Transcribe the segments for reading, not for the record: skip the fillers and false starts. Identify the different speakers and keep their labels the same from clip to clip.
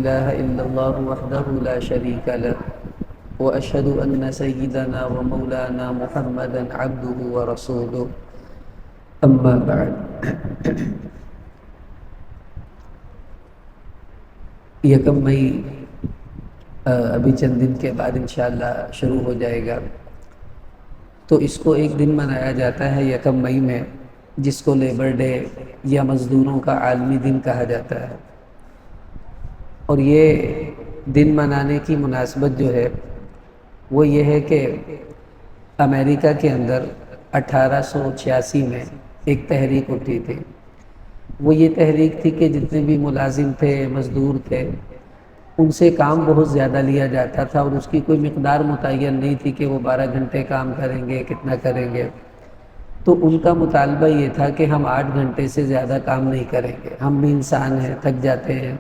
Speaker 1: إله إلا الله وحده لا شريك له وأشهد أن سيدنا ومولانا محمدا عبده ورسوله أما بعد یکم مئی ابھی چند دن کے بعد انشاءاللہ شروع ہو جائے گا، تو اس کو ایک دن منایا جاتا ہے یکم مئی میں، جس کو لیبر ڈے یا مزدوروں کا عالمی دن کہا جاتا ہے۔ اور یہ دن منانے کی مناسبت جو ہے وہ یہ ہے کہ امریکہ کے اندر 1886 میں ایک تحریک اٹھی تھی۔ وہ یہ تحریک تھی کہ جتنے بھی ملازم تھے، مزدور تھے، ان سے کام بہت زیادہ لیا جاتا تھا اور اس کی کوئی مقدار متعین نہیں تھی کہ وہ 12 گھنٹے کام کریں گے، کتنا کریں گے۔ تو ان کا مطالبہ یہ تھا کہ ہم 8 گھنٹے سے زیادہ کام نہیں کریں گے، ہم بھی انسان ہیں، تھک جاتے ہیں،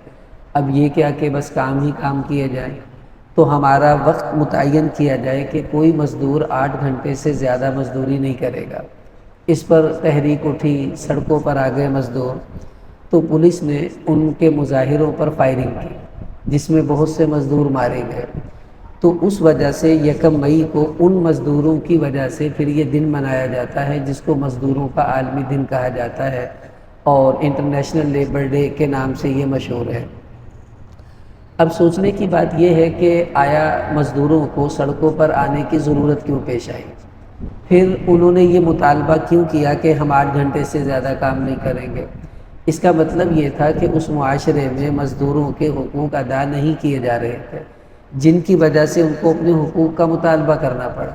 Speaker 1: اب یہ کیا کہ بس کام ہی کام کیے جائیں، تو ہمارا وقت متعین کیا جائے کہ کوئی مزدور 8 گھنٹے سے زیادہ مزدوری نہیں کرے گا۔ اس پر تحریک اٹھی، سڑکوں پر آ گئے مزدور، تو پولیس نے ان کے مظاہروں پر فائرنگ کی، جس میں بہت سے مزدور مارے گئے۔ تو اس وجہ سے یکم مئی کو ان مزدوروں کی وجہ سے پھر یہ دن منایا جاتا ہے، جس کو مزدوروں کا عالمی دن کہا جاتا ہے اور انٹرنیشنل لیبر ڈے کے نام سے یہ مشہور ہے۔ اب سوچنے کی بات یہ ہے کہ آیا مزدوروں کو سڑکوں پر آنے کی ضرورت کیوں پیش آئی؟ پھر انہوں نے یہ مطالبہ کیوں کیا کہ ہم 8 گھنٹے سے زیادہ کام نہیں کریں گے؟ اس کا مطلب یہ تھا کہ اس معاشرے میں مزدوروں کے حقوق ادا نہیں کیے جا رہے تھے، جن کی وجہ سے ان کو اپنے حقوق کا مطالبہ کرنا پڑا۔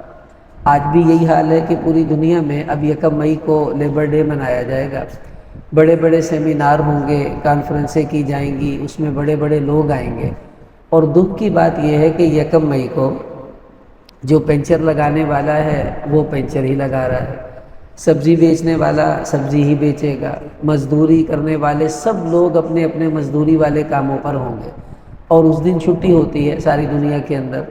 Speaker 1: آج بھی یہی حال ہے کہ پوری دنیا میں اب یکم مئی کو لیبر ڈے منایا جائے گا، بڑے بڑے سیمینار ہوں گے، کانفرنسیں کی جائیں گی، اس میں بڑے بڑے لوگ آئیں گے۔ اور دکھ کی بات یہ ہے کہ یکم مئی کو جو پنچر لگانے والا ہے وہ پنچر ہی لگا رہا ہے، سبزی بیچنے والا سبزی ہی بیچے گا، مزدوری کرنے والے سب لوگ اپنے اپنے مزدوری والے کاموں پر ہوں گے، اور اس دن چھٹی ہوتی ہے ساری دنیا کے اندر۔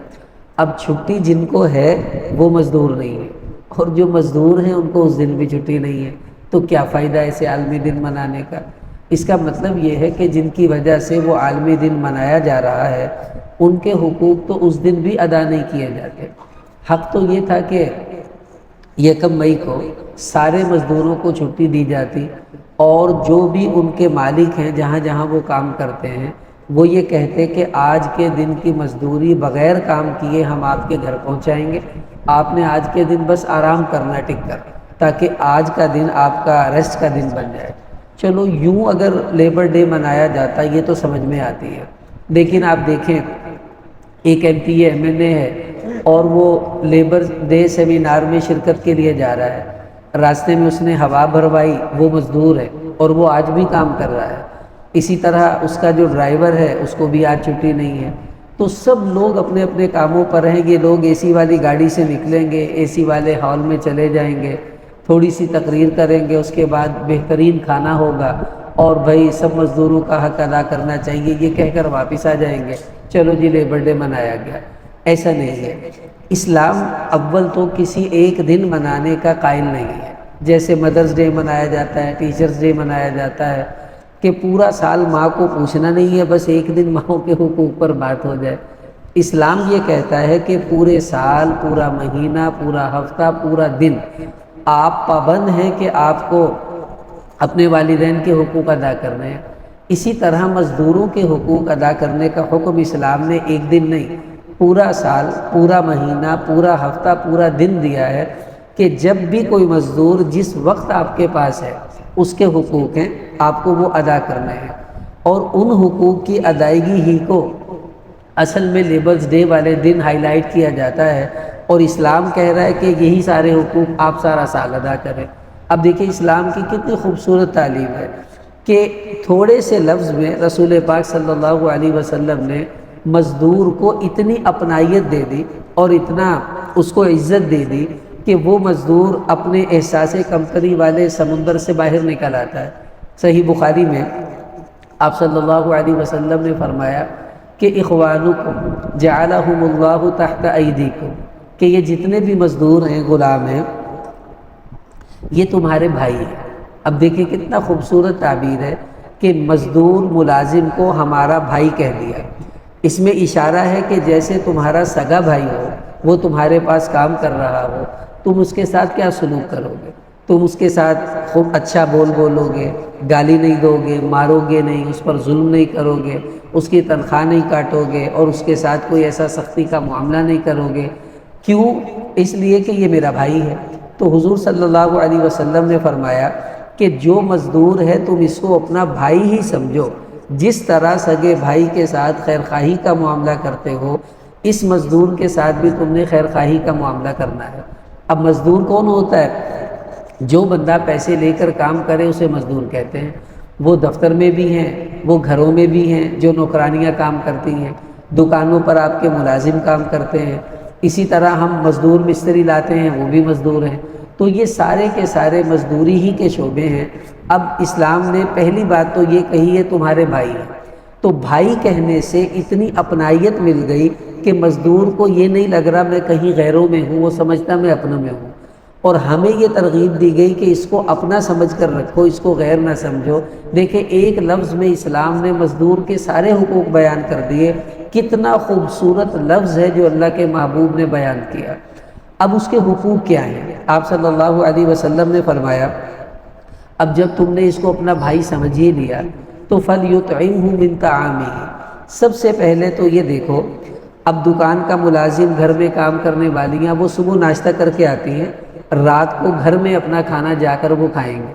Speaker 1: اب چھٹی جن کو ہے وہ مزدور نہیں ہے، اور جو مزدور ہیں ان کو اس دن بھی چھٹی نہیں ہے، تو کیا فائدہ ایسے عالمی دن منانے کا؟ اس کا مطلب یہ ہے کہ جن کی وجہ سے وہ عالمی دن منایا جا رہا ہے ان کے حقوق تو اس دن بھی ادا نہیں کیے جاتے۔ حق تو یہ تھا کہ یکم مئی کو سارے مزدوروں کو چھٹی دی جاتی، اور جو بھی ان کے مالک ہیں جہاں جہاں وہ کام کرتے ہیں وہ یہ کہتے کہ آج کے دن کی مزدوری بغیر کام کیے ہم آپ کے گھر پہنچائیں گے، آپ نے آج کے دن بس آرام کرنا ٹک کر، تاکہ آج کا دن آپ کا ریسٹ کا دن بن جائے۔ چلو یوں اگر لیبر ڈے منایا جاتا یہ تو سمجھ میں آتی ہے، لیکن آپ دیکھیں ایک M P M L A ہے اور وہ لیبر ڈے سیمینار میں شرکت کے لیے جا رہا ہے، راستے میں اس نے ہوا بھروائی، وہ مزدور ہے اور وہ آج بھی کام کر رہا ہے۔ اسی طرح اس کا جو ڈرائیور ہے اس کو بھی آج چھٹی نہیں ہے۔ تو سب لوگ اپنے اپنے کاموں پر ہیں، یہ لوگ اے سی والی گاڑی سے نکلیں گے، اے سی والے ہال میں چلے جائیں گے، تھوڑی سی تقریر کریں گے، اس کے بعد بہترین کھانا ہوگا، اور بھائی سب مزدوروں کا حق ادا کرنا چاہیے یہ کہہ کر واپس آ جائیں گے، چلو جی لیبر ڈے منایا گیا۔ ایسا نہیں ہے۔ اسلام اول تو کسی ایک دن منانے کا قائل نہیں ہے، جیسے مدرس ڈے منایا جاتا ہے، ٹیچرز ڈے منایا جاتا ہے، کہ پورا سال ماں کو پوچھنا نہیں ہے، بس ایک دن ماں کے حقوق پر بات ہو جائے۔ اسلام یہ کہتا ہے کہ پورے سال، پورا مہینہ، پورا ہفتہ، پورا دن آپ پابند ہیں کہ آپ کو اپنے والدین کے حقوق ادا کرنے ہیں۔ اسی طرح مزدوروں کے حقوق ادا کرنے کا حکم اسلام نے ایک دن نہیں، پورا سال، پورا مہینہ، پورا ہفتہ، پورا دن دیا ہے، کہ جب بھی کوئی مزدور جس وقت آپ کے پاس ہے اس کے حقوق ہیں، آپ کو وہ ادا کرنے ہیں، اور ان حقوق کی ادائیگی ہی کو اصل میں لیبرز ڈے والے دن ہائی لائٹ کیا جاتا ہے، اور اسلام کہہ رہا ہے کہ یہی سارے حقوق آپ سارا سال ادا کریں۔ اب دیکھیں اسلام کی کتنی خوبصورت تعلیم ہے کہ تھوڑے سے لفظ میں رسول پاک صلی اللہ علیہ وسلم نے مزدور کو اتنی اپنائیت دے دی اور اتنا اس کو عزت دے دی کہ وہ مزدور اپنے احساس کمتری والے سمندر سے باہر نکل آتا ہے۔ صحیح بخاری میں آپ صلی اللہ علیہ وسلم نے فرمایا کہ اخوانکم جعلہم اللہ تحت ایدیکم، کہ یہ جتنے بھی مزدور ہیں، غلام ہیں، یہ تمہارے بھائی ہیں۔ اب دیکھیں کتنا خوبصورت تعبیر ہے کہ مزدور ملازم کو ہمارا بھائی کہہ دیا۔ اس میں اشارہ ہے کہ جیسے تمہارا سگا بھائی ہو، وہ تمہارے پاس کام کر رہا ہو، تم اس کے ساتھ کیا سلوک کرو گے؟ تم اس کے ساتھ خوب اچھا بولو گے، گالی نہیں دو گے، مارو گے نہیں، اس پر ظلم نہیں کرو گے، اس کی تنخواہ نہیں کاٹو گے، اور اس کے ساتھ کوئی ایسا سختی کا معاملہ نہیں کرو گے۔ کیوں؟ اس لیے کہ یہ میرا بھائی ہے۔ تو حضور صلی اللہ علیہ وسلم نے فرمایا کہ جو مزدور ہے تم اس کو اپنا بھائی ہی سمجھو، جس طرح سگے بھائی کے ساتھ خیر خواہی کا معاملہ کرتے ہو، اس مزدور کے ساتھ بھی تم نے خیر خواہی کا معاملہ کرنا ہے۔ اب مزدور کون ہوتا ہے؟ جو بندہ پیسے لے کر کام کرے اسے مزدور کہتے ہیں۔ وہ دفتر میں بھی ہیں، وہ گھروں میں بھی ہیں، جو نوکرانیاں کام کرتی ہیں، دکانوں پر آپ کے ملازم کام کرتے ہیں، اسی طرح ہم مزدور مستری لاتے ہیں، وہ بھی مزدور ہیں۔ تو یہ سارے کے سارے مزدوری ہی کے شعبے ہیں۔ اب اسلام نے پہلی بات تو یہ کہی ہے تمہارے بھائی ہیں، تو بھائی کہنے سے اتنی اپنائیت مل گئی کہ مزدور کو یہ نہیں لگ رہا میں کہیں غیروں میں ہوں، وہ سمجھتا میں اپنوں میں ہوں۔ اور ہمیں یہ ترغیب دی گئی کہ اس کو اپنا سمجھ کر رکھو، اس کو غیر نہ سمجھو۔ دیکھیں ایک لفظ میں اسلام نے مزدور کے سارے حقوق بیان کر دیے۔ کتنا خوبصورت لفظ ہے جو اللہ کے محبوب نے بیان کیا۔ اب اس کے حقوق کیا ہیں؟ آپ صلی اللہ علیہ وسلم نے فرمایا اب جب تم نے اس کو اپنا بھائی سمجھ ہی لیا تو فَلْيُطْعِمْهُ مِنْ طَعَامِهِ۔ سب سے پہلے تو یہ دیکھو، اب دکان کا ملازم، گھر میں کام کرنے والیاں، وہ صبح ناشتہ کر کے آتی ہیں، رات کو گھر میں اپنا کھانا جا کر وہ کھائیں گے،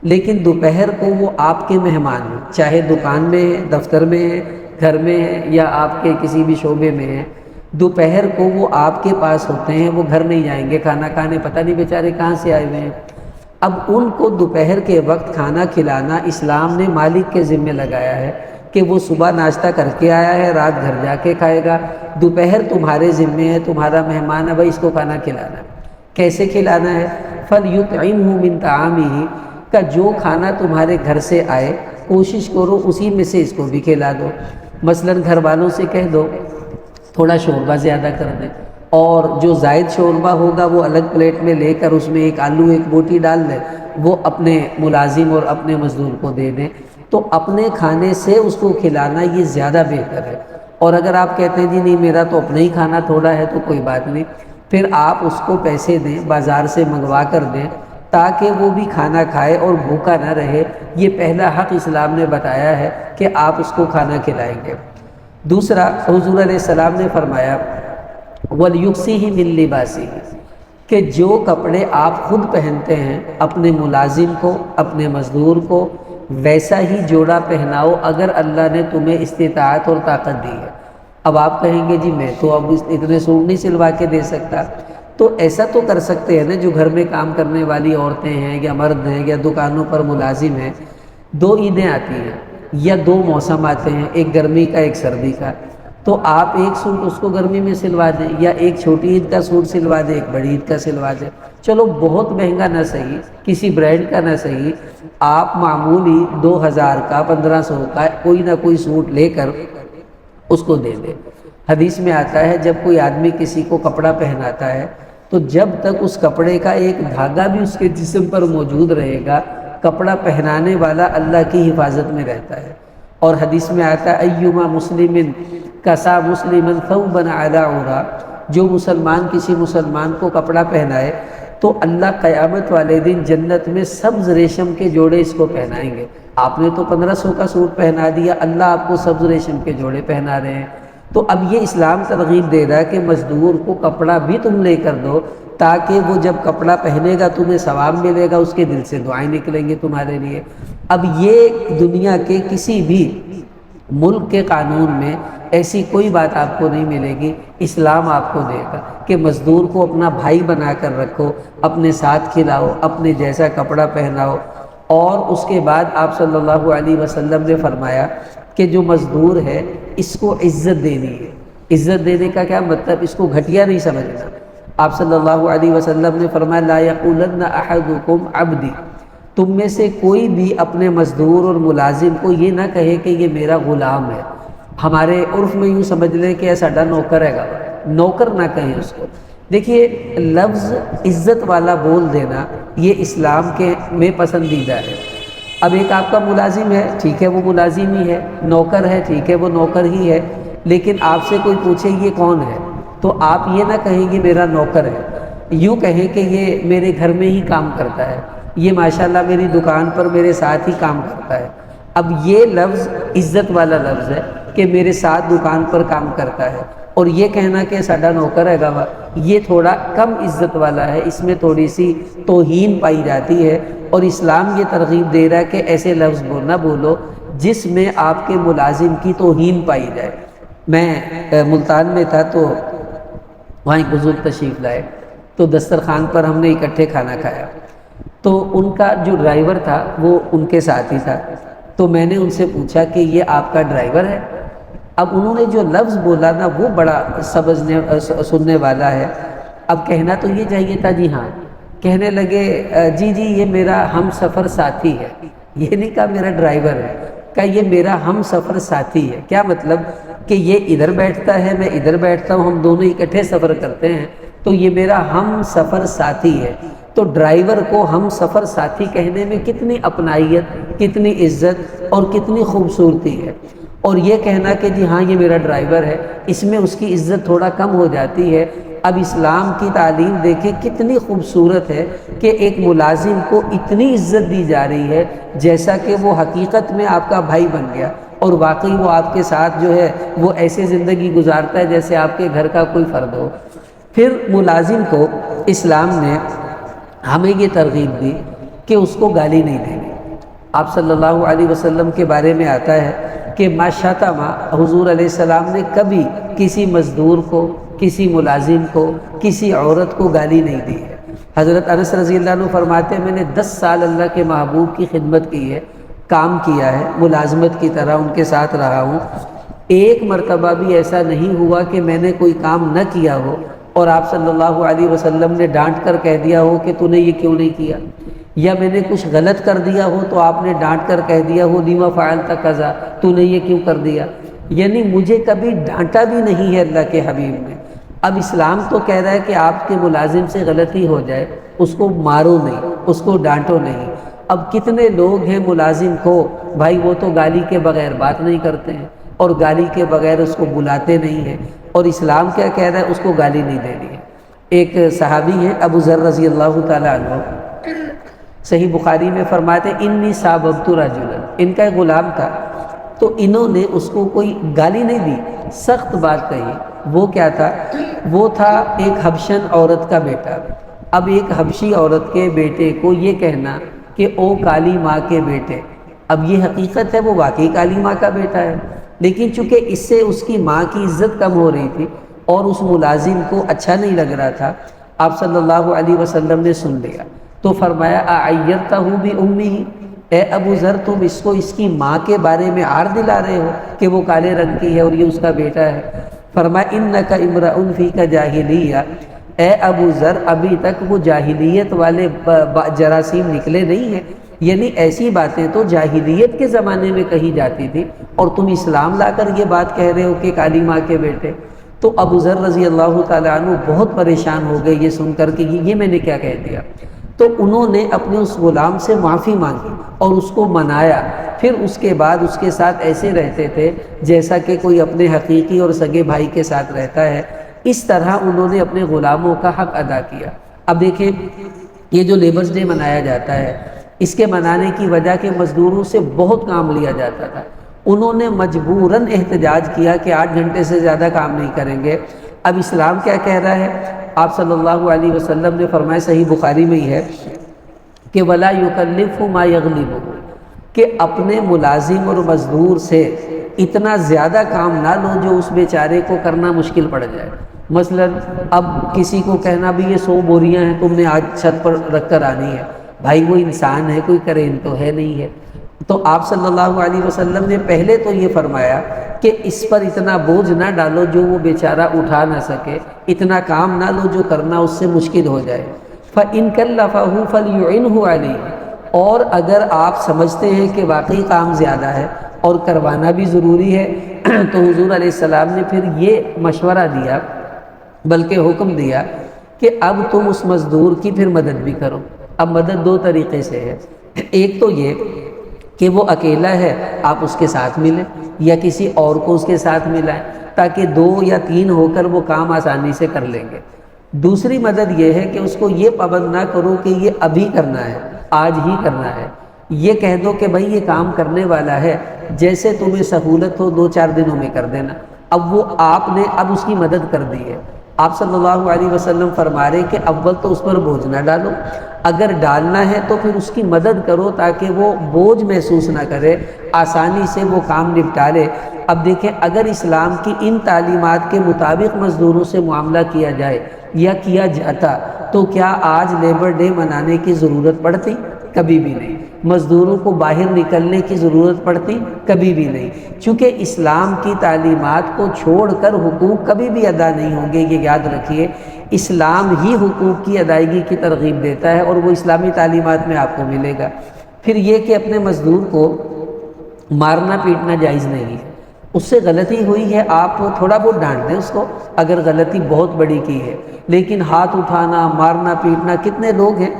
Speaker 1: لیکن دوپہر کو وہ آپ کے مہمان ہیں، چاہے دکان میں ہیں، دفتر میں ہیں، گھر میں ہیں، یا آپ کے کسی بھی شعبے میں ہیں، دوپہر کو وہ آپ کے پاس ہوتے ہیں، وہ گھر نہیں جائیں گے کھانا کھانے، پتہ نہیں بیچارے کہاں سے آئے ہوئے ہیں۔ اب ان کو دوپہر کے وقت کھانا کھلانا اسلام نے مالک کے ذمہ لگایا ہے کہ وہ صبح ناشتہ کر کے آیا ہے، رات گھر جا کے کھائے گا، دوپہر تمہارے ذمہ ہے، تمہارا مہمان ہے، بھائی اس کو کھانا کھلانا ہے۔ کیسے کھلانا ہے؟ فَلْيُطْعِمْهُ مِنْ طَعَامِهِ کا جو کھانا تمہارے گھر سے آئے کوشش کرو اسی میں سے اس کو بھی کھلا دو۔ مثلاً گھر والوں سے کہہ دو تھوڑا شوربہ زیادہ کر دیں، اور جو زائد شوربہ ہوگا وہ الگ پلیٹ میں لے کر اس میں ایک آلو ایک بوٹی ڈال دیں، وہ اپنے ملازم اور اپنے مزدور کو دے دیں۔ تو اپنے کھانے سے اس کو کھلانا یہ زیادہ بہتر ہے۔ اور اگر آپ کہتے ہیں جی نہیں میرا تو اپنا ہی کھانا تھوڑا ہے تو کوئی بات نہیں، پھر آپ اس کو پیسے دیں، بازار سے منگوا کر دیں تاکہ وہ بھی کھانا کھائے اور بھوکا نہ رہے۔ یہ پہلا حق اسلام نے بتایا ہے کہ آپ اس کو کھانا کھلائیں گے۔ دوسرا، حضور علیہ السلام نے فرمایا وَلْيُكْسِهِ مِن لِبَاسِهِ کہ جو کپڑے آپ خود پہنتے ہیں اپنے ملازم کو، اپنے مزدور کو ویسا ہی جوڑا پہناؤ اگر اللہ نے تمہیں استطاعت اور طاقت دی ہے۔ اب آپ کہیں گے جی میں تو اب اتنے سوٹ نہیں سلوا کے دے سکتا، تو ایسا تو کر سکتے ہیں نا، جو گھر میں کام کرنے والی عورتیں ہیں یا مرد ہیں یا دکانوں پر ملازم ہیں، دو عیدیں آتی ہیں یا دو موسم آتے ہیں، ایک گرمی کا ایک سردی کا، تو آپ ایک سوٹ اس کو گرمی میں سلوا دیں، یا ایک چھوٹی عید کا سوٹ سلوا دیں، ایک بڑی عید کا سلوا دیں۔ چلو بہت مہنگا نہ صحیح، کسی برانڈ کا نہ صحیح، آپ معمولی 2000 کا 1500 کا کوئی نہ کوئی سوٹ لے کر اس کو دے دیں۔ حدیث میں آتا ہے جب کوئی آدمی کسی کو کپڑا پہناتا ہے تو جب تک اس کپڑے کا ایک دھاگا بھی اس کے جسم پر موجود رہے گا، کپڑا پہنانے والا اللہ کی حفاظت میں رہتا ہے۔ اور حدیث میں آتا ہے ایما مسلم کسا مسلما ثوبا علی عورا، جو مسلمان کسی مسلمان کو کپڑا پہنائے تو اللہ قیامت والے دن جنت میں سبز ریشم کے جوڑے اس کو پہنائیں گے۔ آپ نے تو 1500 کا سوٹ پہنا دیا، اللہ آپ کو سبز ریشم کے جوڑے پہنا رہے ہیں۔ تو اب یہ اسلام ترغیب دے رہا ہے کہ مزدور کو کپڑا بھی تم لے کر دو تاکہ وہ جب کپڑا پہنے گا تمہیں ثواب ملے گا، اس کے دل سے دعائیں نکلیں گی تمہارے لیے۔ اب یہ دنیا کے کسی بھی ملک کے قانون میں ایسی کوئی بات آپ کو نہیں ملے گی، اسلام آپ کو دے گا کہ مزدور کو اپنا بھائی بنا کر رکھو، اپنے ساتھ کھلاؤ، اپنے جیسا کپڑا پہناؤ۔ اور اس کے بعد آپ صلی اللہ علیہ وسلم نے فرمایا کہ جو مزدور ہے اس کو عزت دینی ہے۔ عزت دینے کا کیا مطلب؟ اس کو گھٹیا نہیں سمجھنا۔ آپ صلی اللہ علیہ وسلم نے فرمایا لا یقولن احدکم عبدی، تم میں سے کوئی بھی اپنے مزدور اور ملازم کو یہ نہ کہے کہ یہ میرا غلام ہے۔ ہمارے عرف میں یوں سمجھ لیں کہ ساڈا نوکر ہے گا، نوکر نہ کہیں اس کو۔ دیکھیے لفظ عزت والا بول دینا یہ اسلام کے میں پسندیدہ ہے۔ اب ایک آپ کا ملازم ہے، ٹھیک ہے وہ ملازم ہی ہے، نوکر ہے، ٹھیک ہے وہ نوکر ہی ہے، لیکن آپ سے کوئی پوچھے یہ کون ہے تو آپ یہ نہ کہیں گے میرا نوکر ہے، یوں کہیں کہ یہ میرے گھر میں ہی کام کرتا ہے، یہ ماشاءاللہ میری دکان پر میرے ساتھ ہی کام کرتا ہے۔ اب یہ لفظ عزت والا لفظ ہے کہ میرے ساتھ دکان پر کام کرتا ہے، اور یہ کہنا کہ ساڈا نوکر ہے گا، یہ تھوڑا کم عزت والا ہے، اس میں تھوڑی سی توہین پائی جاتی ہے، اور اسلام یہ ترغیب دے رہا ہے کہ ایسے لفظ نہ بولو جس میں آپ کے ملازم کی توہین پائی جائے۔ میں ملتان میں تھا تو وہاں ایک بزرگ تشریف لائے، تو دسترخوان پر ہم نے اکٹھے کھانا کھایا، تو ان کا جو ڈرائیور تھا وہ ان کے ساتھ ہی تھا، تو میں نے ان سے پوچھا کہ یہ آپ کا ڈرائیور ہے؟ اب انہوں نے جو لفظ بولا نا وہ بڑا سننے والا ہے، اب کہنا تو یہ چاہیے تھا جی ہاں، کہنے لگے جی جی یہ میرا ہم سفر ساتھی ہے، یہ نہیں کہا میرا ڈرائیور ہے، کہا یہ میرا ہم سفر ساتھی ہے۔ کیا مطلب کہ یہ ادھر بیٹھتا ہے میں ادھر بیٹھتا ہوں، ہم دونوں اکٹھے سفر کرتے ہیں، تو یہ میرا ہم سفر ساتھی ہے۔ تو ڈرائیور کو ہم سفر ساتھی کہنے میں کتنی اپنائیت، کتنی عزت اور کتنی خوبصورتی ہے، اور یہ کہنا کہ جی ہاں یہ میرا ڈرائیور ہے، اس میں اس کی عزت تھوڑا کم ہو جاتی ہے۔ اب اسلام کی تعلیم دیکھیں کتنی خوبصورت ہے کہ ایک ملازم کو اتنی عزت دی جا رہی ہے جیسا کہ وہ حقیقت میں آپ کا بھائی بن گیا، اور واقعی وہ آپ کے ساتھ جو ہے وہ ایسے زندگی گزارتا ہے جیسے آپ کے گھر کا کوئی فرد ہو۔ پھر ملازم کو اسلام نے ہمیں یہ ترغیب دی کہ اس کو گالی نہیں دینی۔ آپ صلی اللہ علیہ وسلم کے بارے میں آتا ہے کہ ما شتم، حضور علیہ السلام نے کبھی کسی مزدور کو، کسی ملازم کو، کسی عورت کو گالی نہیں دی ہے۔ حضرت انس رضی اللہ عنہ فرماتے ہیں میں نے 10 سال اللہ کے محبوب کی خدمت کی ہے، کام کیا ہے، ملازمت کی طرح ان کے ساتھ رہا ہوں، ایک مرتبہ بھی ایسا نہیں ہوا کہ میں نے کوئی کام نہ کیا ہو اور آپ صلی اللہ علیہ وسلم نے ڈانٹ کر کہہ دیا ہو کہ تو نے یہ کیوں نہیں کیا، یا میں نے کچھ غلط کر دیا ہو تو آپ نے ڈانٹ کر کہہ دیا ہو لما فعلت کذا، تو نے یہ کیوں کر دیا، یعنی مجھے کبھی ڈانٹا بھی نہیں ہے اللہ کے حبیب نے۔ اب اسلام تو کہہ رہا ہے کہ آپ کے ملازم سے غلطی ہو جائے اس کو مارو نہیں، اس کو ڈانٹو نہیں۔ اب کتنے لوگ ہیں ملازم کو بھائی وہ تو گالی کے بغیر بات نہیں کرتے ہیں اور گالی کے بغیر اس کو بلاتے نہیں ہیں، اور اسلام کیا کہہ رہا ہے اس کو گالی نہیں دینی ہے۔ ایک صحابی ہے ابو ذر رضی اللہ تعالیٰ عنہ، صحیح بخاری میں فرماتے انی ساببت رجلا، ان کا ایک غلام تھا، تو انہوں نے اس کو کوئی گالی نہیں دی، سخت بات کہی۔ وہ کیا تھا؟ وہ تھا ایک حبشن عورت کا بیٹا۔ اب ایک حبشی عورت کے بیٹے کو یہ کہنا کہ او کالی ماں کے بیٹے، اب یہ حقیقت ہے وہ واقعی کالی ماں کا بیٹا ہے، لیکن چونکہ اس سے اس کی ماں کی عزت کم ہو رہی تھی اور اس ملازم کو اچھا نہیں لگ رہا تھا، آپ صلی اللہ علیہ وسلم نے سن لیا تو فرمایا اعیرتہ بامہ، اے ابو ذر تم اس کو اس کی ماں کے بارے میں عار دلا رہے ہو کہ وہ کالے رنگ کی ہے اور یہ اس کا بیٹا ہے۔ فرمایا انک امرؤ فیک جاہلیہ، اے ابو ذر ابھی تک وہ جاہلیت والے جراثیم نکلے نہیں ہیں، یعنی ایسی باتیں تو جاہلیت کے زمانے میں کہی جاتی تھی اور تم اسلام لا کر یہ بات کہہ رہے ہو کہ کالی ماں کے بیٹے۔ تو ابو ذر رضی اللہ تعالیٰ عنہ بہت پریشان ہو گئے یہ سن کر کہ یہ میں نے کیا کہہ دیا، تو انہوں نے اپنے اس غلام سے معافی مانگی اور اس کو منایا، پھر اس کے بعد اس کے ساتھ ایسے رہتے تھے جیسا کہ کوئی اپنے حقیقی اور سگے بھائی کے ساتھ رہتا ہے، اس طرح انہوں نے اپنے غلاموں کا حق ادا کیا۔ اب دیکھیں یہ جو لیبرز ڈے منایا جاتا ہے، اس کے منانے کی وجہ کہ مزدوروں سے بہت کام لیا جاتا تھا، انہوں نے مجبوراً احتجاج کیا کہ 8 گھنٹے سے زیادہ کام نہیں کریں گے۔ اب اسلام کیا کہہ رہا ہے؟ آپ صلی اللہ علیہ وسلم نے فرمایا، صحیح بخاری میں ہی ہے کہ وَلَا يُكَلِّفُ مَا يَغْلِبُهُ، کہ اپنے ملازم اور مزدور سے اتنا زیادہ کام نہ لو جو اس بیچارے کو کرنا مشکل پڑ جائے۔ مثلا اب کسی کو کہنا بھی یہ 100 بوریاں ہیں تم نے آج چھت پر رکھ کر آنی ہے، بھائی وہ انسان ہے کوئی کرین تو ہے نہیں ہے، تو آپ صلی اللہ علیہ وسلم نے پہلے تو یہ فرمایا کہ اس پر اتنا بوجھ نہ ڈالو جو وہ بیچارہ اٹھا نہ سکے، اتنا کام نہ لو جو کرنا اس سے مشکل ہو جائے۔ فَإِن كَلَّفَهُ فَلْيُعِنْهُ عَلَيْهِ، اور اگر آپ سمجھتے ہیں کہ واقعی کام زیادہ ہے اور کروانا بھی ضروری ہے تو حضور علیہ السلام نے پھر یہ مشورہ دیا، بلکہ حکم دیا کہ اب تم اس مزدور کی پھر مدد بھی کرو۔ اب مدد 2 طریقے سے ہے، ایک تو یہ کہ وہ اکیلا ہے آپ اس کے ساتھ ملیں یا کسی اور کو اس کے ساتھ ملائیں، تاکہ 2 یا 3 ہو کر وہ کام آسانی سے کر لیں گے۔ دوسری مدد یہ ہے کہ اس کو یہ پابند نہ کرو کہ یہ ابھی کرنا ہے، آج ہی کرنا ہے۔ یہ کہہ دو کہ بھائی یہ کام کرنے والا ہے، جیسے تمہیں سہولت ہو 2-4 دنوں میں کر دینا۔ اب وہ آپ نے اب اس کی مدد کر دی ہے۔ آپ صلی اللہ علیہ وسلم فرما رہے کہ اول تو اس پر بوجھ نہ ڈالو، اگر ڈالنا ہے تو پھر اس کی مدد کرو تاکہ وہ بوجھ محسوس نہ کرے، آسانی سے وہ کام نپٹا لے۔ اب دیکھیں، اگر اسلام کی ان تعلیمات کے مطابق مزدوروں سے معاملہ کیا جائے یا کیا جاتا تو کیا آج لیبر ڈے منانے کی ضرورت پڑتی؟ کبھی بھی نہیں۔ مزدوروں کو باہر نکلنے کی ضرورت پڑتی؟ کبھی بھی نہیں۔ چونکہ اسلام کی تعلیمات کو چھوڑ کر حقوق کبھی بھی ادا نہیں ہوں گے، یہ یاد رکھیے۔ اسلام ہی حقوق کی ادائیگی کی ترغیب دیتا ہے اور وہ اسلامی تعلیمات میں آپ کو ملے گا۔ پھر یہ کہ اپنے مزدور کو مارنا پیٹنا جائز نہیں ہے۔ اس سے غلطی ہوئی ہے، آپ تھوڑا بہت ڈانٹ دیں اس کو اگر غلطی بہت بڑی کی ہے، لیکن ہاتھ اٹھانا، مارنا پیٹنا، کتنے لوگ ہیں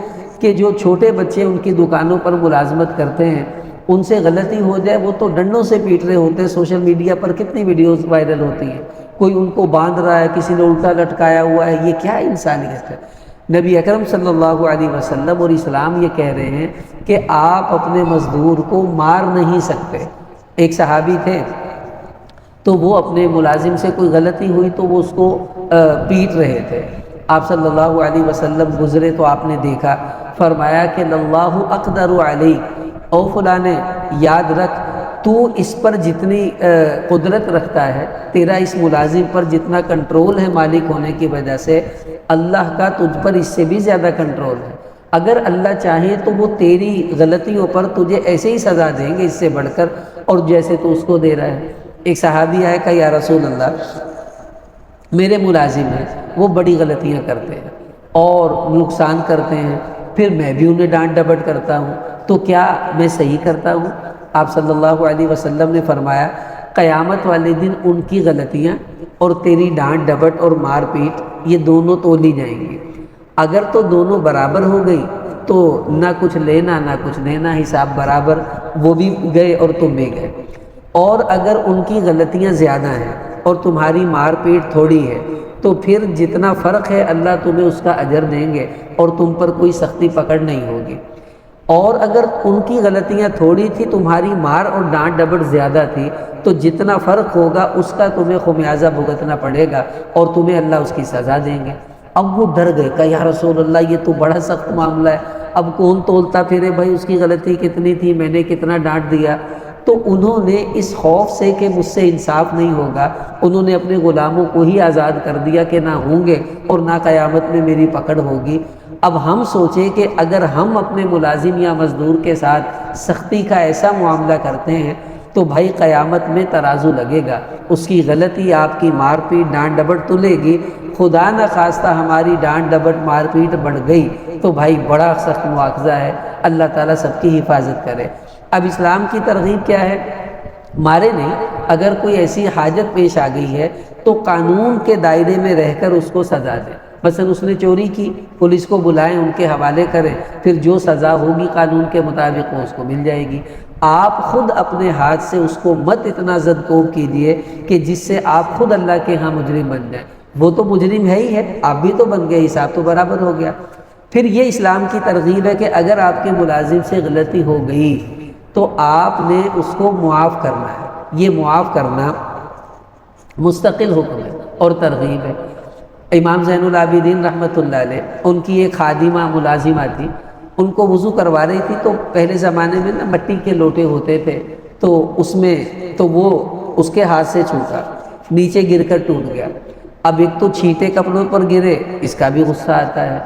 Speaker 1: کہ جو چھوٹے بچے ان کی دکانوں پر ملازمت کرتے ہیں، ان سے غلطی ہو جائے وہ تو ڈنڈوں سے پیٹ رہے ہوتے ہیں۔ سوشل میڈیا پر کتنی ویڈیوز وائرل ہوتی ہیں، کوئی ان کو باندھ رہا ہے، کسی نے الٹا لٹکایا ہوا ہے۔ یہ کیا انسانیت ہے؟ نبی اکرم صلی اللہ علیہ وسلم اور اسلام یہ کہہ رہے ہیں کہ آپ اپنے مزدور کو مار نہیں سکتے۔ ایک صحابی تھے تو وہ اپنے ملازم سے کوئی غلطی ہوئی تو وہ اس کو پیٹ رہے تھے۔ آپ صلی اللہ علیہ وسلم گزرے تو آپ نے دیکھا، فرمایا کہ اللہ اقدر علیہ، او فلانے یاد رکھ تو اس پر جتنی قدرت رکھتا ہے، تیرا اس ملازم پر جتنا کنٹرول ہے مالک ہونے کی وجہ سے، اللہ کا تجھ پر اس سے بھی زیادہ کنٹرول ہے۔ اگر اللہ چاہے تو وہ تیری غلطیوں پر تجھے ایسے ہی سزا دیں گے اس سے بڑھ کر، اور جیسے تو اس کو دے رہا ہے۔ ایک صحابی آیا کہ یا رسول اللہ، میرے ملازم ہیں، وہ بڑی غلطیاں کرتے ہیں اور نقصان کرتے ہیں، پھر میں بھی انہیں ڈانٹ ڈپٹ کرتا ہوں، تو کیا میں صحیح کرتا ہوں؟ آپ صلی اللہ علیہ وسلم نے فرمایا قیامت والے دن ان کی غلطیاں اور تیری ڈانٹ ڈپٹ اور مار پیٹ یہ دونوں تولی جائیں گی۔ اگر تو دونوں برابر ہو گئی تو نہ کچھ لینا نہ کچھ دینا، حساب برابر، وہ بھی گئے اور تم بھی گئے۔ اور اگر ان کی غلطیاں زیادہ ہیں اور تمہاری مار پیٹ تھوڑی ہے تو پھر جتنا فرق ہے اللہ تمہیں اس کا اجر دیں گے اور تم پر کوئی سختی پکڑ نہیں ہوگی۔ اور اگر ان کی غلطیاں تھوڑی تھی، تمہاری مار اور ڈانٹ ڈپٹ زیادہ تھی، تو جتنا فرق ہوگا اس کا تمہیں خمیازہ بھگتنا پڑے گا اور تمہیں اللہ اس کی سزا دیں گے۔ اب وہ ڈر گئے کہ یا رسول اللہ یہ تو بڑا سخت معاملہ ہے، اب کون تولتا پھرے بھائی اس کی غلطی کتنی تھی، میں نے کتنا ڈانٹ دیا۔ تو انہوں نے اس خوف سے کہ مجھ سے انصاف نہیں ہوگا، انہوں نے اپنے غلاموں کو ہی آزاد کر دیا کہ نہ ہوں گے اور نہ قیامت میں میری پکڑ ہوگی۔ اب ہم سوچیں کہ اگر ہم اپنے ملازم یا مزدور کے ساتھ سختی کا ایسا معاملہ کرتے ہیں تو بھائی قیامت میں ترازو لگے گا، اس کی غلطی آپ کی مار پیٹ ڈانٹ ڈپٹ تلے گی۔ خدا نہ خواستہ ہماری ڈانٹ ڈپٹ مار پیٹ بڑھ گئی تو بھائی بڑا سخت مواخذہ ہے، اللہ تعالیٰ سب کی حفاظت کرے۔ اب اسلام کی ترغیب کیا ہے؟ مارے نہیں، اگر کوئی ایسی حاجت پیش آ گئی ہے تو قانون کے دائرے میں رہ کر اس کو سزا دیں۔ مثلا اس نے چوری کی، پولیس کو بلائیں، ان کے حوالے کریں، پھر جو سزا ہوگی قانون کے مطابق وہ اس کو مل جائے گی۔ آپ خود اپنے ہاتھ سے اس کو مت اتنا زدکوب کیجیے کہ جس سے آپ خود اللہ کے ہاں مجرم بن جائیں۔ وہ تو مجرم ہے ہی ہے، آپ بھی تو بن گئے، حساب تو برابر ہو گیا۔ پھر یہ اسلام کی ترغیب ہے کہ اگر آپ کے ملازم سے غلطی ہو گئی تو آپ نے اس کو معاف کرنا ہے۔ یہ معاف کرنا مستقل حکم ہے اور ترغیب ہے۔ امام زین العابدین رحمۃ اللہ علیہ، ان کی ایک خادمہ ملازمہ تھی، ان کو وضو کروا رہی تھی تو پہلے زمانے میں نا مٹی کے لوٹے ہوتے تھے، تو اس میں تو وہ اس کے ہاتھ سے چھوٹا، نیچے گر کر ٹوٹ گیا۔ اب ایک تو چھینٹے کپڑوں پر گرے، اس کا بھی غصہ آتا ہے،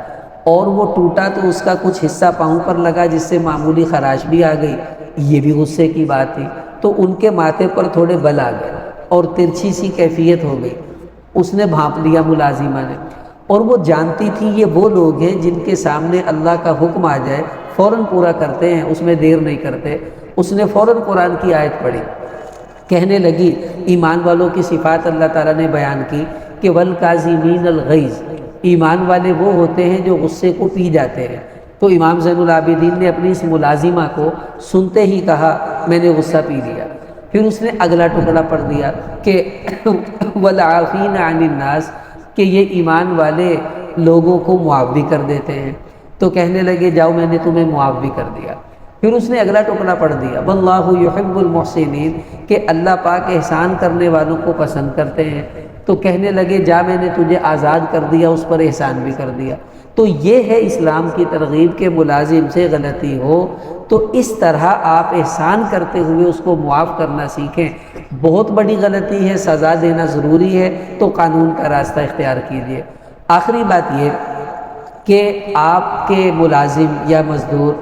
Speaker 1: اور وہ ٹوٹا تو اس کا کچھ حصہ پاؤں پر لگا جس سے معمولی خراش بھی آ گئی، یہ بھی غصے کی بات تھی۔ تو ان کے ماتھے پر تھوڑے بل آ گئے اور ترچھی سی کیفیت ہو گئی۔ اس نے بھانپ لیا ملازمہ نے، اور وہ جانتی تھی یہ وہ لوگ ہیں جن کے سامنے اللہ کا حکم آ جائے فوراً پورا کرتے ہیں، اس میں دیر نہیں کرتے۔ اس نے فوراً قرآن کی آیت پڑھی، کہنے لگی ایمان والوں کی صفات اللہ تعالیٰ نے بیان کی کہ والکاظمین الغیظ، ایمان والے وہ ہوتے ہیں جو غصے کو پی جاتے ہیں۔ تو امام زین العابدین نے اپنی اس ملازمہ کو سنتے ہی کہا میں نے غصہ پی لیا۔ پھر اس نے اگلا ٹکڑا پڑھ دیا کہ والعافین عن الناس، کہ یہ ایمان والے لوگوں کو معاف بھی کر دیتے ہیں۔ تو کہنے لگے جاؤ میں نے تمہیں معاف بھی کر دیا۔ پھر اس نے اگلا ٹکڑا پڑھ دیا واللہ یحب المحسنین، کہ اللہ پاک احسان کرنے والوں کو پسند کرتے ہیں۔ تو کہنے لگے جا میں نے تجھے آزاد کر دیا، اس پر احسان بھی کر دیا۔ تو یہ ہے اسلام کی ترغیب کہ ملازم سے غلطی ہو تو اس طرح آپ احسان کرتے ہوئے اس کو معاف کرنا سیکھیں۔ بہت بڑی غلطی ہے، سزا دینا ضروری ہے تو قانون کا راستہ اختیار کیجیے۔ آخری بات یہ کہ آپ کے ملازم یا مزدور،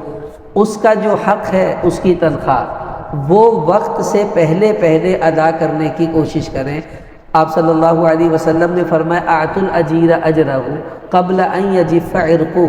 Speaker 1: اس کا جو حق ہے اس کی تنخواہ وہ وقت سے پہلے ادا کرنے کی کوشش کریں۔ آپ صلی اللہ علیہ وسلم نے فرمایا اعطوا الاجیر اجرہ قبل ان یجف عرقہ،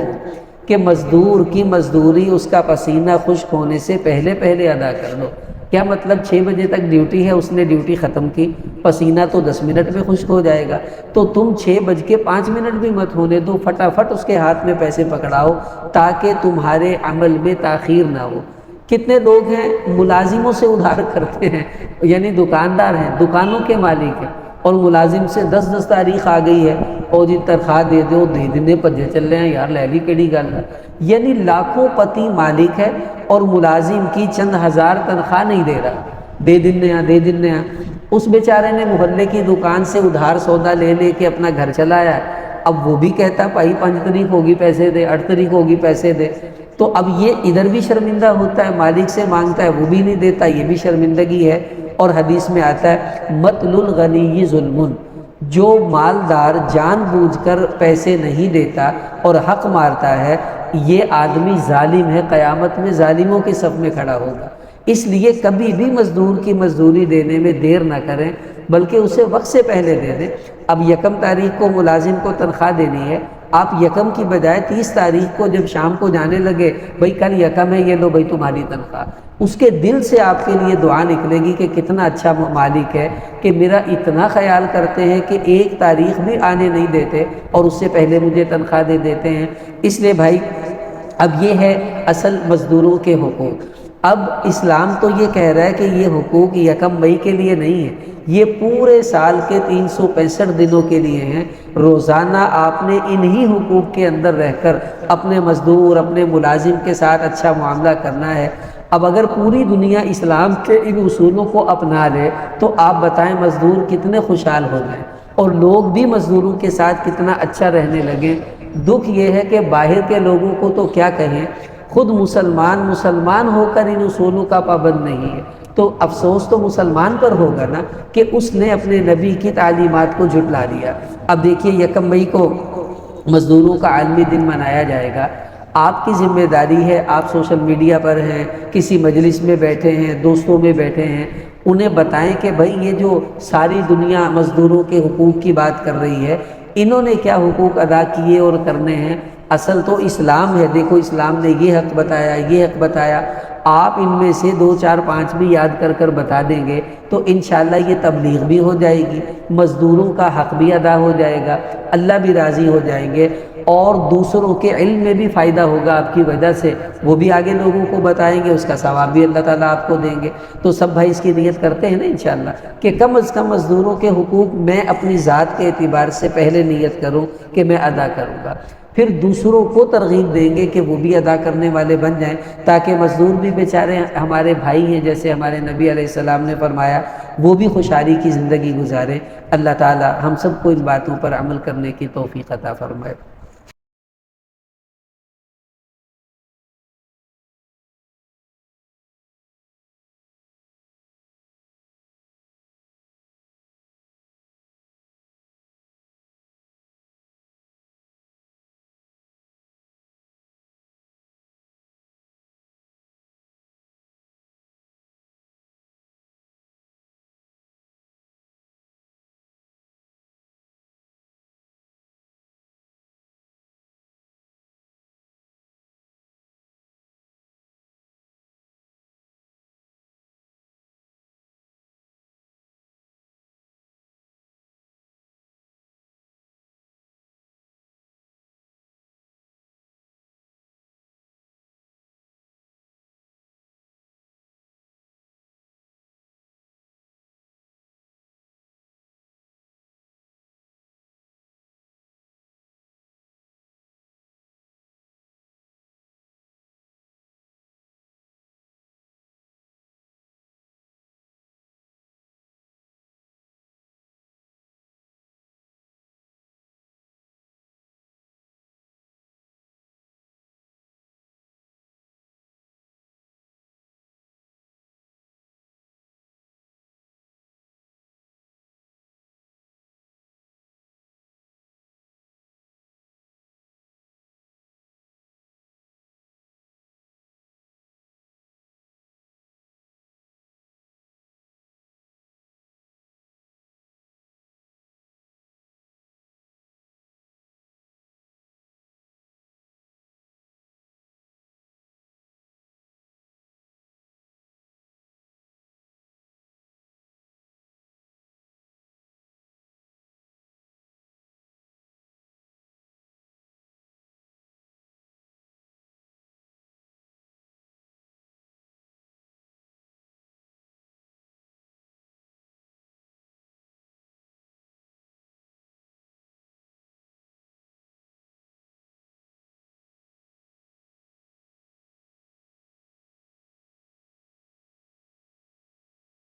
Speaker 1: کہ مزدور کی مزدوری اس کا پسینہ خشک ہونے سے پہلے ادا کر لو۔ کیا مطلب 6 بجے تک ڈیوٹی ہے، اس نے ڈیوٹی ختم کی، پسینہ تو 10 منٹ میں خشک ہو جائے گا، تو تم 6:05 بھی مت ہونے دو، فٹافٹ اس کے ہاتھ میں پیسے پکڑاؤ تاکہ تمہارے عمل میں تاخیر نہ ہو۔ کتنے لوگ ہیں ملازموں سے ادھار کرتے ہیں، یعنی دکاندار ہیں، دکانوں کے مالک ہیں، اور ملازم سے 10 تاریخ آ گئی ہے اور جی تنخواہ دے دو، دے دینے پجے چل رہے ہیں، یار لہلی کیڑی گل ہے۔ یعنی لاکھوں پتی مالک ہے اور ملازم کی چند ہزار تنخواہ نہیں دے رہا، دے دن اس بیچارے نے محلے کی دکان سے ادھار سودا لے کے اپنا گھر چلایا ہے۔ اب وہ بھی کہتا بھائی 5 تاریخ ہوگی پیسے دے، 8 تاریخ ہوگی پیسے دے، تو اب یہ ادھر بھی شرمندہ ہوتا ہے، مالک سے مانگتا ہے وہ بھی نہیں دیتا، یہ بھی شرمندگی ہے۔ اور حدیث میں آتا ہے مطل الغنی ظلم، جو مالدار جان بوجھ کر پیسے نہیں دیتا اور حق مارتا ہے یہ آدمی ظالم ہے، قیامت میں ظالموں کے صف میں کھڑا ہوگا۔ اس لیے کبھی بھی مزدور کی مزدوری دینے میں دیر نہ کریں بلکہ اسے وقت سے پہلے دے دیں۔ اب 1 تاریخ کو ملازم کو تنخواہ دینی ہے، آپ 1 کی بجائے 30 تاریخ کو جب شام کو جانے لگے بھائی کل 1 ہے، یہ لو بھائی تمہاری تنخواہ، اس کے دل سے آپ کے لیے دعا نکلے گی کہ کتنا اچھا مالک ہے کہ میرا اتنا خیال کرتے ہیں کہ 1 تاریخ بھی آنے نہیں دیتے اور اس سے پہلے مجھے تنخواہ دے دیتے ہیں۔ اس لیے بھائی اب یہ ہے اصل مزدوروں کے حقوق۔ اب اسلام تو یہ کہہ رہا ہے کہ یہ حقوق 1 مئی کے لیے نہیں ہے، یہ پورے سال کے 365 دنوں کے لیے ہیں۔ روزانہ آپ نے انہی حقوق کے اندر رہ کر اپنے مزدور اپنے ملازم کے ساتھ اچھا معاملہ کرنا ہے۔ اب اگر پوری دنیا اسلام کے ان اصولوں کو اپنا لے تو آپ بتائیں مزدور کتنے خوشحال ہو جائیں اور لوگ بھی مزدوروں کے ساتھ کتنا اچھا رہنے لگیں۔ دکھ یہ ہے کہ باہر کے لوگوں کو تو کیا کہیں، خود مسلمان ہو کر ان اصولوں کا پابند نہیں ہے، تو افسوس تو مسلمان پر ہوگا نا کہ اس نے اپنے نبی کی تعلیمات کو جھٹلا دیا۔ اب دیکھیے 1 مئی کو مزدوروں کا عالمی دن منایا جائے گا، آپ کی ذمہ داری ہے، آپ سوشل میڈیا پر ہیں، کسی مجلس میں بیٹھے ہیں، دوستوں میں بیٹھے ہیں، انہیں بتائیں کہ بھائی یہ جو ساری دنیا مزدوروں کے حقوق کی بات کر رہی ہے انہوں نے کیا حقوق ادا کیے اور کرنے ہیں۔ اصل تو اسلام ہے، دیکھو اسلام نے یہ حق بتایا، یہ حق بتایا، آپ ان میں سے 2 4 5 بھی یاد کر بتا دیں گے تو انشاءاللہ یہ تبلیغ بھی ہو جائے گی، مزدوروں کا حق بھی ادا ہو جائے گا، اللہ بھی راضی ہو جائیں گے اور دوسروں کے علم میں بھی فائدہ ہوگا آپ کی وجہ سے، وہ بھی آگے لوگوں کو بتائیں گے، اس کا ثواب بھی اللہ تعالیٰ آپ کو دیں گے۔ تو سب بھائی اس کی نیت کرتے ہیں نا انشاءاللہ کہ کم از کم مزدوروں کے حقوق میں اپنی ذات کے اعتبار سے پہلے نیت کروں کہ میں ادا کروں گا، پھر دوسروں کو ترغیب دیں گے کہ وہ بھی ادا کرنے والے بن جائیں، تاکہ مزدور بھی بیچارے ہمارے بھائی ہیں، جیسے ہمارے نبی علیہ السلام نے فرمایا، وہ بھی خوشحالی کی زندگی گزاریں۔ اللہ تعالی ہم سب کو ان باتوں پر عمل کرنے کی توفیق عطا فرمائے۔